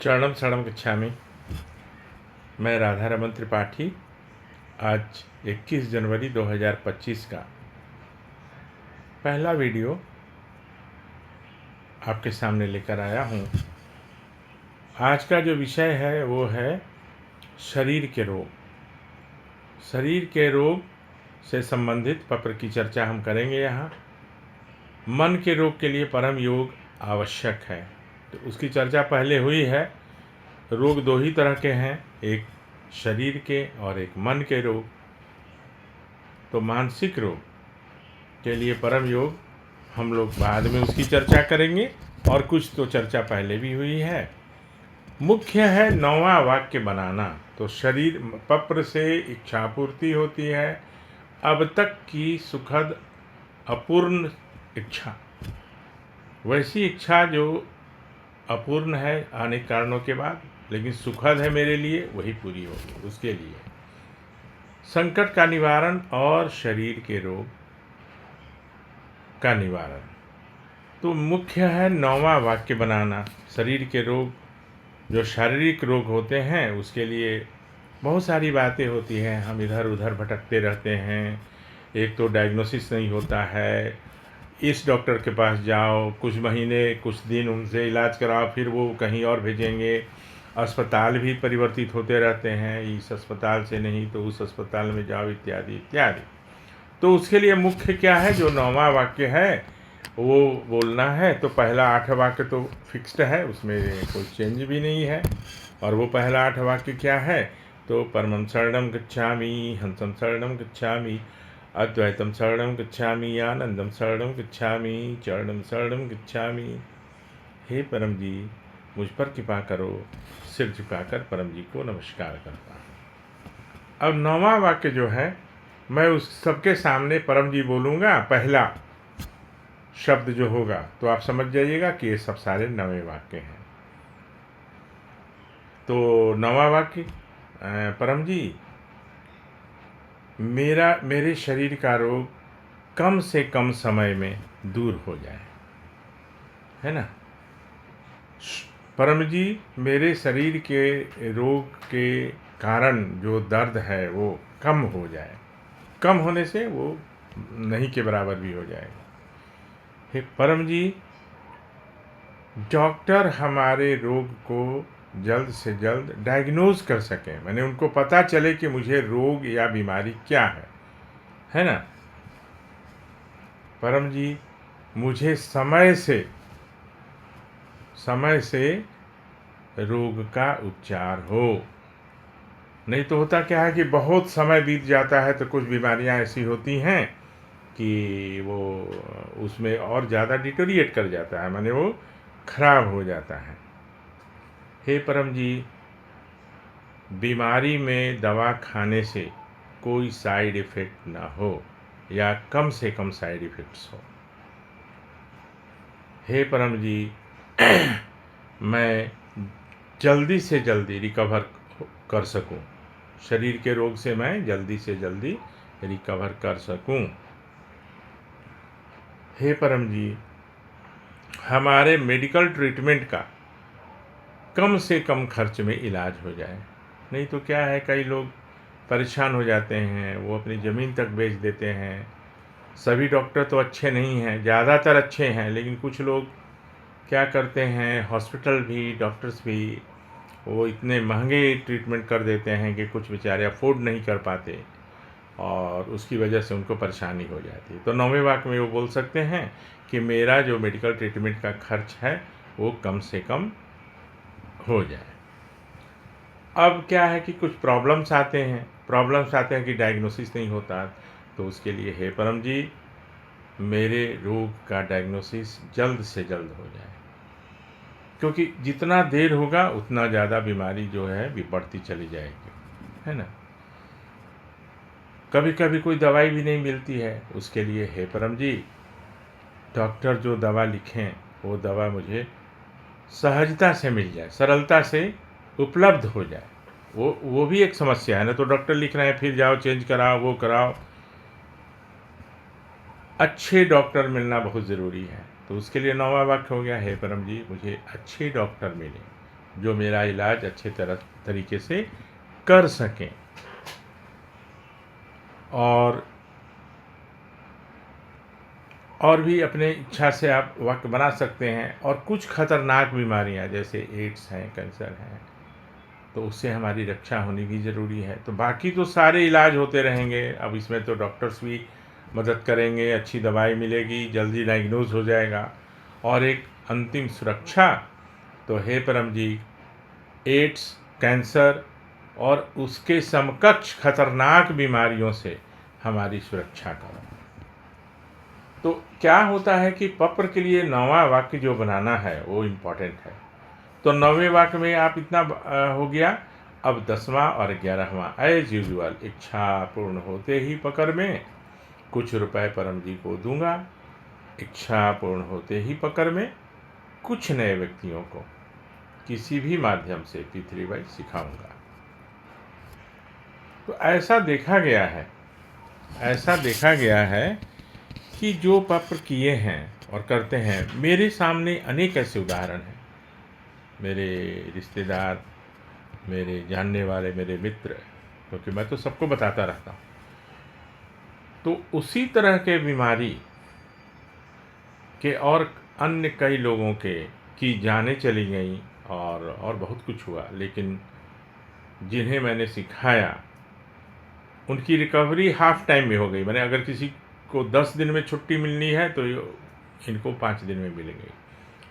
चरणम शरणम गच्छामि। मैं राधा रमन त्रिपाठी आज 21 जनवरी 2025 का पहला वीडियो आपके सामने लेकर आया हूँ। आज का जो विषय है वो है शरीर के रोग। शरीर के रोग से संबंधित पत्र की चर्चा हम करेंगे। यहाँ मन के रोग के लिए परम योग आवश्यक है, तो उसकी चर्चा पहले हुई है। रोग दो ही तरह के हैं, एक शरीर के और एक मन के रोग। तो मानसिक रोग के लिए परम योग हम लोग बाद में उसकी चर्चा करेंगे, और कुछ तो चर्चा पहले भी हुई है। मुख्य है 9वां वाक्य बनाना। तो शरीर पत्र से इच्छा पूर्ति होती है, अब तक की सुखद अपूर्ण इच्छा। वैसी इच्छा जो अपूर्ण है अनेक कारणों के बाद, लेकिन सुखद है मेरे लिए, वही पूरी होगी। उसके लिए संकट का निवारण और शरीर के रोग का निवारण। तो मुख्य है 9वां वाक्य बनाना। शरीर के रोग, जो शारीरिक रोग होते हैं, उसके लिए बहुत सारी बातें होती हैं। हम इधर उधर भटकते रहते हैं। एक तो डायग्नोसिस नहीं होता है, इस डॉक्टर के पास जाओ, कुछ महीने कुछ दिन उनसे इलाज कराओ, फिर वो कहीं और भेजेंगे। अस्पताल भी परिवर्तित होते रहते हैं, इस अस्पताल से नहीं तो उस अस्पताल में जाओ, इत्यादि इत्यादि। तो उसके लिए मुख्य क्या है, जो 9वां वाक्य है वो बोलना है। तो पहला 8 वाक्य तो फिक्स्ड है, उसमें कोई चेंज भी नहीं है। और वो पहला 8 वाक्य क्या है, तो परमं शरणं गच्छामि, हंसं शरणं गच्छामि, अद्वैतम शरणं गच्छामि, आनंदम शरणं गच्छामि, चरणं शरणं गच्छामि। हे परम जी, मुझ पर कृपा करो। सिर झुकाकर परम जी को नमस्कार करता हूँ। अब 9वां वाक्य जो है, मैं उस सबके सामने परम जी बोलूँगा। पहला शब्द जो होगा तो आप समझ जाइएगा कि ये सब सारे 9वें वाक्य हैं। तो 9वां वाक्य, परम जी मेरे शरीर का रोग कम से कम समय में दूर हो जाए, है ना। परम जी मेरे शरीर के रोग के कारण जो दर्द है वो कम हो जाए, कम होने से वो नहीं के बराबर भी हो जाएगा। हे परम जी, डॉक्टर हमारे रोग को जल्द से जल्द डायग्नोज कर सकें, मैंने उनको पता चले कि मुझे रोग या बीमारी क्या है ना। परम जी मुझे समय से रोग का उपचार हो। नहीं तो होता क्या है कि बहुत समय बीत जाता है तो कुछ बीमारियां ऐसी होती हैं कि वो उसमें और ज़्यादा डिटोरिएट कर जाता है, माने वो खराब हो जाता है। हे परम जी, बीमारी में दवा खाने से कोई साइड इफ़ेक्ट ना हो, या कम से कम साइड इफ़ेक्ट्स हो। हे परम जी मैं जल्दी से जल्दी रिकवर कर सकूं, शरीर के रोग से मैं जल्दी से जल्दी रिकवर कर सकूं। हे परम जी, हमारे मेडिकल ट्रीटमेंट का कम से कम खर्च में इलाज हो जाए। नहीं तो क्या है, कई लोग परेशान हो जाते हैं, वो अपनी ज़मीन तक बेच देते हैं। सभी डॉक्टर तो अच्छे नहीं हैं, ज़्यादातर अच्छे हैं, लेकिन कुछ लोग क्या करते हैं, हॉस्पिटल भी डॉक्टर्स भी वो इतने महंगे ट्रीटमेंट कर देते हैं कि कुछ बेचारे अफोर्ड नहीं कर पाते, और उसकी वजह से उनको परेशानी हो जाती है। तो 9वें वाक्य में वो बोल सकते हैं कि मेरा जो मेडिकल ट्रीटमेंट का खर्च है वो कम से कम हो जाए। अब क्या है कि कुछ प्रॉब्लम्स आते हैं कि डायग्नोसिस नहीं होता, तो उसके लिए हे परम जी मेरे रोग का डायग्नोसिस जल्द से जल्द हो जाए, क्योंकि जितना देर होगा उतना ज़्यादा बीमारी जो है बढ़ती चली जाएगी, है ना। कभी कभी कोई दवाई भी नहीं मिलती है, उसके लिए हे परम जी डॉक्टर जो दवा लिखें वो दवा मुझे सहजता से मिल जाए, सरलता से उपलब्ध हो जाए। वो भी एक समस्या है ना। तो डॉक्टर लिख रहे हैं, फिर जाओ चेंज कराओ, वो कराओ। अच्छे डॉक्टर मिलना बहुत ज़रूरी है। तो उसके लिए 9वां वाक्य हो गया, हे परम जी मुझे अच्छे डॉक्टर मिले, जो मेरा इलाज अच्छे तरीके से कर सकें। और भी अपने इच्छा से आप वाक्य बना सकते हैं। और कुछ खतरनाक बीमारियां जैसे एड्स हैं, कैंसर हैं, तो उससे हमारी रक्षा होनी भी ज़रूरी है। तो बाकी तो सारे इलाज होते रहेंगे। अब इसमें तो डॉक्टर्स भी मदद करेंगे, अच्छी दवाई मिलेगी, जल्दी डायग्नोज हो जाएगा। और एक अंतिम सुरक्षा तो हे परम जी, एड्स, कैंसर और उसके समकक्ष खतरनाक बीमारियों से हमारी सुरक्षा करो। तो क्या होता है कि पत्र के लिए 9वां वाक्य जो बनाना है वो इम्पोर्टेंट है। तो 9वें वाक्य में आप इतना हो गया। अब 10वां और 11वां एज यूजुअल, इच्छा पूर्ण होते ही पकड़ में कुछ रुपए परम जी को दूंगा। इच्छा पूर्ण होते ही पकड़ में कुछ नए व्यक्तियों को किसी भी माध्यम से P3 सिखाऊंगा। तो ऐसा देखा गया है कि जो पत्र किए हैं और करते हैं, मेरे सामने अनेक ऐसे उदाहरण हैं। मेरे रिश्तेदार, मेरे जानने वाले, मेरे मित्र, क्योंकि मैं तो सबको बताता रहता हूँ। तो उसी तरह के बीमारी के और अन्य कई लोगों की जानें चली गई और बहुत कुछ हुआ। लेकिन जिन्हें मैंने सिखाया उनकी रिकवरी हाफ टाइम में हो गई। मैंने अगर किसी को 10 दिन में छुट्टी मिलनी है तो इनको 5 दिन में मिल गई।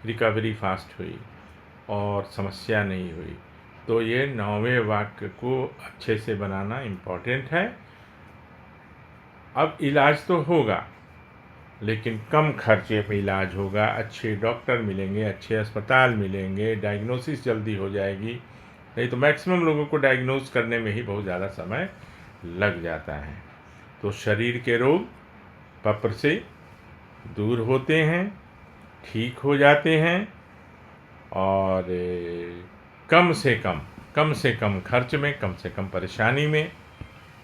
रिकवरी फास्ट हुई और समस्या नहीं हुई। तो ये 9वें वाक्य को अच्छे से बनाना इम्पोर्टेंट है। अब इलाज तो होगा, लेकिन कम खर्चे में इलाज होगा। अच्छे डॉक्टर मिलेंगे, अच्छे अस्पताल मिलेंगे, डायग्नोसिस जल्दी हो जाएगी। नहीं तो मैक्सिमम लोगों को डायग्नोज करने में ही बहुत ज़्यादा समय लग जाता है। तो शरीर के रोग पत्र से दूर होते हैं, ठीक हो जाते हैं और कम से कम खर्च में, कम से कम परेशानी में।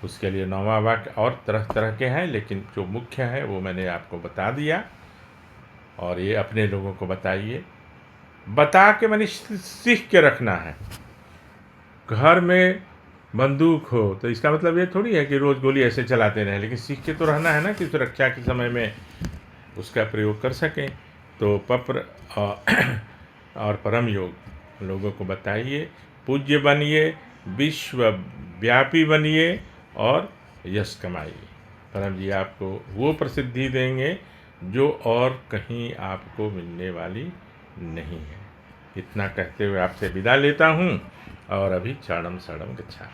उसके लिए 9वां वाक्य और तरह तरह के हैं, लेकिन जो मुख्य है वो मैंने आपको बता दिया। और ये अपने लोगों को बताइए, बता के मैंने सीख के रखना है। घर में बंदूक हो तो इसका मतलब ये थोड़ी है कि रोज़ गोली ऐसे चलाते रहें, लेकिन सीख के तो रहना है ना कि सुरक्षा के समय में उसका प्रयोग कर सकें। तो पत्र और परम योग लोगों को बताइए, पूज्य बनिए, विश्वव्यापी बनिए और यश कमाइए। परम जी आपको वो प्रसिद्धि देंगे जो और कहीं आपको मिलने वाली नहीं है। इतना कहते हुए आपसे विदा लेता हूँ और अभी चरणम शरणम गच्छामि।